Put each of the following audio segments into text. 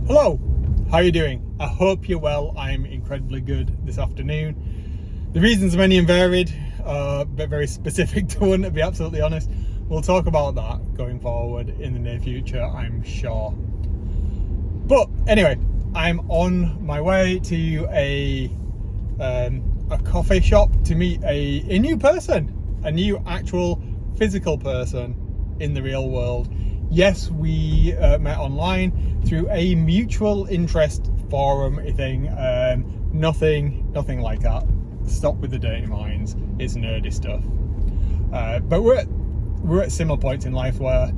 Hello, how are you doing? I hope you're well. I'm incredibly good this afternoon. The reasons are many and varied, but very specific to one, to be absolutely honest. We'll talk about that going forward in the near future, I'm sure. But anyway, I'm on my way to a coffee shop to meet a new person, a new actual physical person in the real world. Yes, we met online through a mutual interest forum thing. Nothing like that. Stop with the dirty minds. It's nerdy stuff. But we're at similar points in life where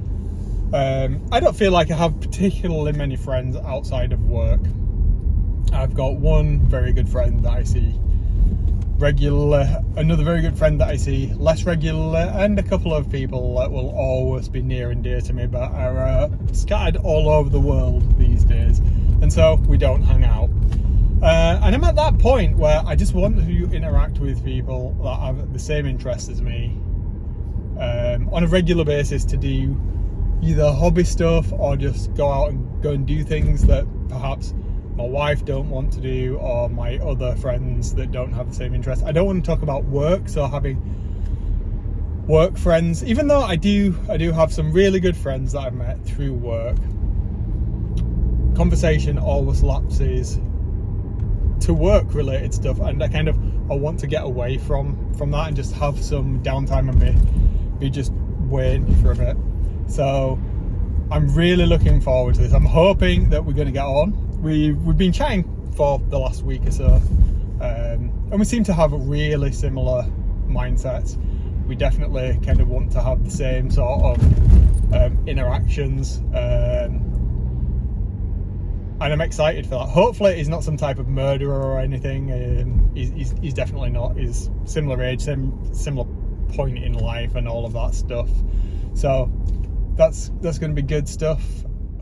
I don't feel like I have particularly many friends outside of work. I've got one very good friend that I see regularly, another very good friend that I see less regularly, and a couple of people that will always be near and dear to me but are scattered all over the world these days, and so we don't hang out. And I'm at that point where I just want to interact with people that have the same interests as me on a regular basis, to do either hobby stuff or just go and do things that perhaps my wife don't want to do, or my other friends that don't have the same interest. I don't want to talk about work, so having work friends, even though I do have some really good friends that I've met through work, conversation always lapses to work related stuff, and I want to get away from that and just have some downtime and be just waiting for a bit. So I'm really looking forward to this. I'm hoping that we're going to get on. We've been chatting for the last week or so, and we seem to have really similar mindsets. We definitely kind of want to have the same sort of interactions, and I'm excited for that. Hopefully he's not some type of murderer or anything. He's definitely not. He's similar age, similar point in life and all of that stuff. So that's going to be good stuff,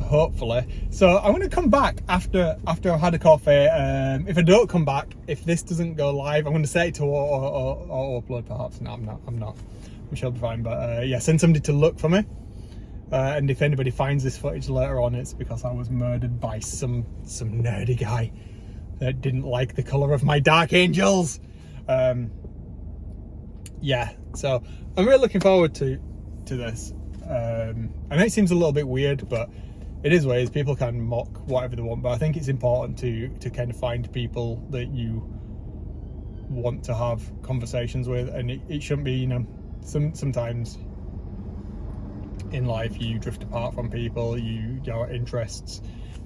hopefully. So I'm going to come back after I've had a coffee. If I don't come back, if this doesn't go live, I'm going to set it to auto upload perhaps. No, I'm not. I'm sure I'll be fine. But yeah, send somebody to look for me. And if anybody finds this footage later on, it's because I was murdered by some nerdy guy that didn't like the colour of my Dark Angels. Yeah, so I'm really looking forward to this. I know it seems a little bit weird, but it is ways people can mock whatever they want, but I think it's important to kind of find people that you want to have conversations with, and it shouldn't be, sometimes in life you drift apart from people, your interests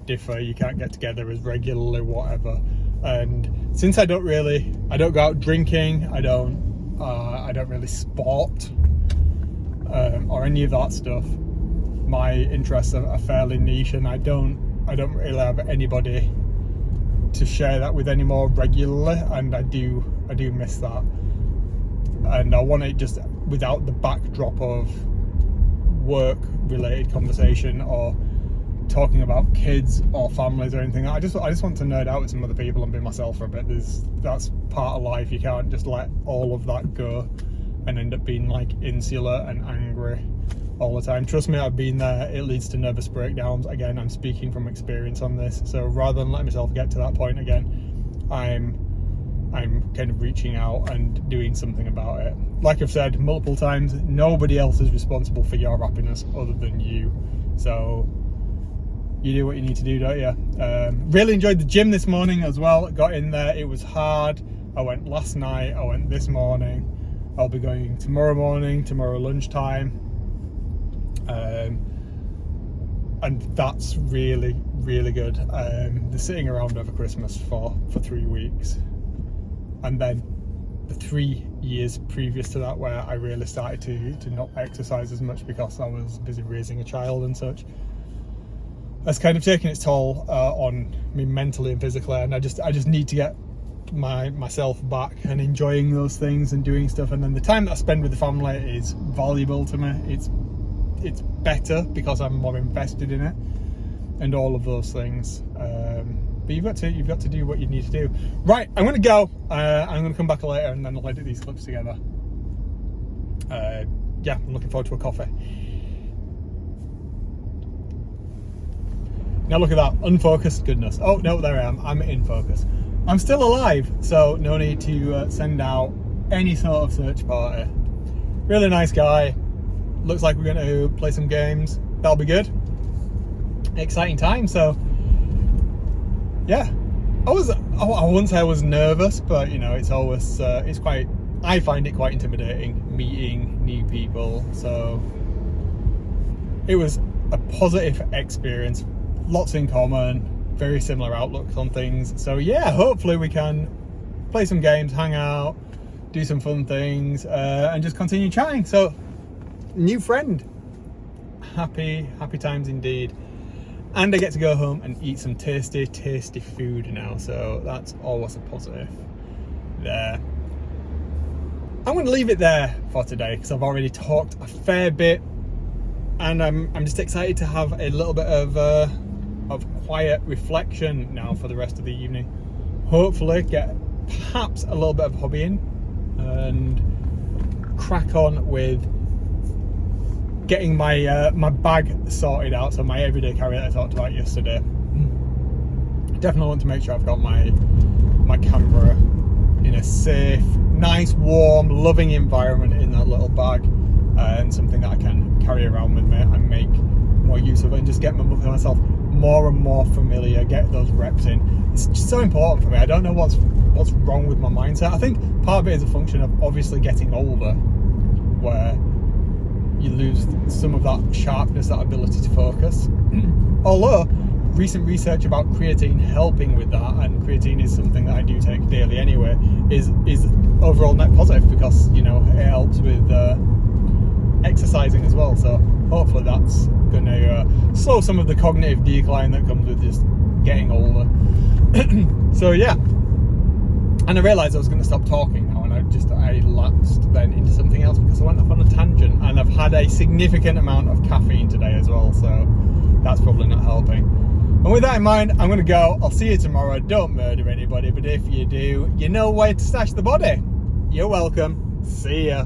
differ, you can't get together as regularly, whatever. And since I don't go out drinking, I don't really sport or any of that stuff. My interests are fairly niche, and I don't really have anybody to share that with anymore regularly, and I do miss that. And I want it just without the backdrop of work related conversation or talking about kids or families or anything. I just want to nerd out with some other people and be myself for a bit. That's part of life. You can't just let all of that go and end up being like insular and angry all the time. Trust me, I've been there. It leads to nervous breakdowns. Again, I'm speaking from experience on this. So rather than let myself get to that point again, I'm kind of reaching out and doing something about it. Like I've said multiple times, nobody else is responsible for your happiness other than you. So you do what you need to do, don't you? Really enjoyed the gym this morning as well. Got in there. It was hard. I went last night. I went this morning. I'll be going tomorrow morning, tomorrow lunchtime. And that's really, really good. They're sitting around over Christmas for 3 weeks. And then the 3 years previous to that, where I really started to not exercise as much because I was busy raising a child and such, that's kind of taken its toll on me mentally and physically, and I just need to get myself back and enjoying those things and doing stuff. And then the time that I spend with the family is valuable to me. It's better because I'm more invested in it and all of those things. But you've got to do what you need to do. Right, I'm gonna go. I'm gonna come back later and then I'll edit these clips together. Yeah, I'm looking forward to a coffee. Now look at that, unfocused goodness. Oh no, there I am, I'm in focus. I'm still alive, so no need to send out any sort of search party. Really nice guy. Looks like we're going to play some games. That'll be good. Exciting time. So yeah, I wouldn't say I was nervous, but you know, it's always it's quite, I find it quite intimidating meeting new people. So it was a positive experience, lots in common, very similar outlooks on things. So yeah, hopefully we can play some games, hang out, do some fun things, and just continue chatting. So new friend, happy times indeed. And I get to go home and eat some tasty food now, so that's always a positive there. I'm going to leave it there for today because I've already talked a fair bit, and I'm just excited to have a little bit of quiet reflection now for the rest of the evening. Hopefully get perhaps a little bit of hobbying and crack on with getting my my bag sorted out, so my everyday carry that I talked about yesterday. Definitely want to make sure I've got my camera in a safe, nice, warm, loving environment in that little bag, and something that I can carry around with me and make more use of it, and just get myself more and more familiar, get those reps in. It's just so important for me. I don't know what's wrong with my mindset. I think part of it is a function of obviously getting older, where you lose some of that sharpness, that ability to focus. Although recent research about creatine helping with that, and creatine is something that I do take daily anyway, is overall net positive, because you know it helps with exercising as well. So hopefully that's going to slow some of the cognitive decline that comes with just getting older. So yeah, and I realised I was going to stop talking now, and I lapsed then into something else because I went off on a tangent, and I've had a significant amount of caffeine today as well, so that's probably not helping. And with that in mind, I'm going to go. I'll see you tomorrow. Don't murder anybody, but if you do, you know where to stash the body. You're welcome. See ya.